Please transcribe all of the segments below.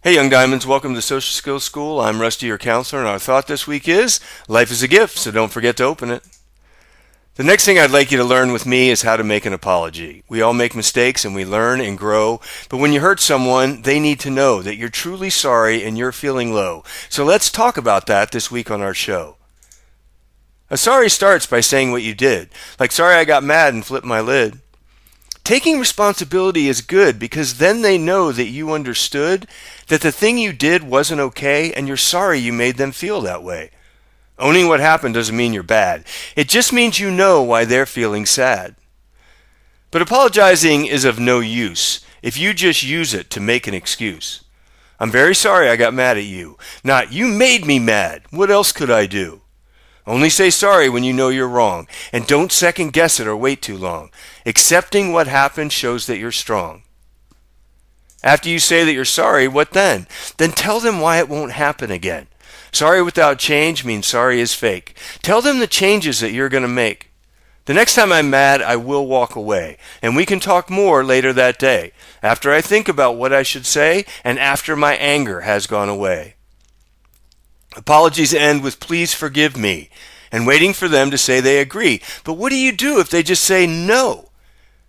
Hey, Young Diamonds, welcome to Social Skills School. I'm Rusty, your counselor, and our thought this week is life is a gift, so don't forget to open it. The next thing I'd like you to learn with me is how to make an apology. We all make mistakes and we learn and grow, but when you hurt someone, they need to know that you're truly sorry and you're feeling low. So let's talk about that this week on our show. A sorry starts by saying what you did, like sorry I got mad and flipped my lid. Taking responsibility is good because then they know that you understood that the thing you did wasn't okay and you're sorry you made them feel that way. Owning what happened doesn't mean you're bad. It just means you know why they're feeling sad. But apologizing is of no use if you just use it to make an excuse. I'm very sorry I got mad at you. Not, you made me mad. What else could I do? Only say sorry when you know you're wrong, and don't second guess it or wait too long. Accepting what happened shows that you're strong. After you say that you're sorry, what then? Then tell them why it won't happen again. Sorry without change means sorry is fake. Tell them the changes that you're going to make. The next time I'm mad, I will walk away, and we can talk more later that day, after I think about what I should say and after my anger has gone away. Apologies end with please forgive me and waiting for them to say they agree. But what do you do if they just say no?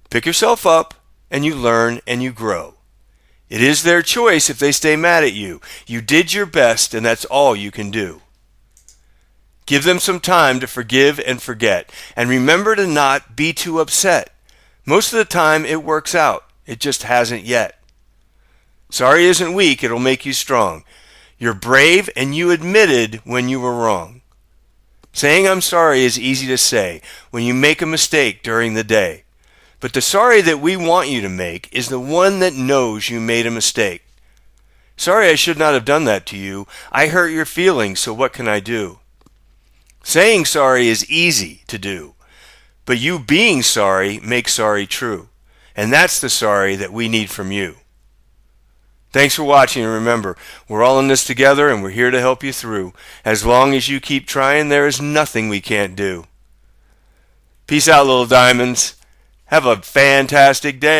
Pick yourself up and you learn and you grow. It is their choice if they stay mad at you. You did your best and that's all you can do. Give them some time to forgive and forget. And remember to not be too upset. Most of the time it works out. It just hasn't yet. Sorry isn't weak, it'll make you strong. You're brave and you admitted when you were wrong. Saying I'm sorry is easy to say when you make a mistake during the day. But the sorry that we want you to make is the one that knows you made a mistake. Sorry I should not have done that to you. I hurt your feelings, so what can I do? Saying sorry is easy to do. But you being sorry makes sorry true. And that's the sorry that we need from you. Thanks for watching, and remember, we're all in this together and we're here to help you through. As long as you keep trying, there is nothing we can't do. Peace out, little diamonds. Have a fantastic day.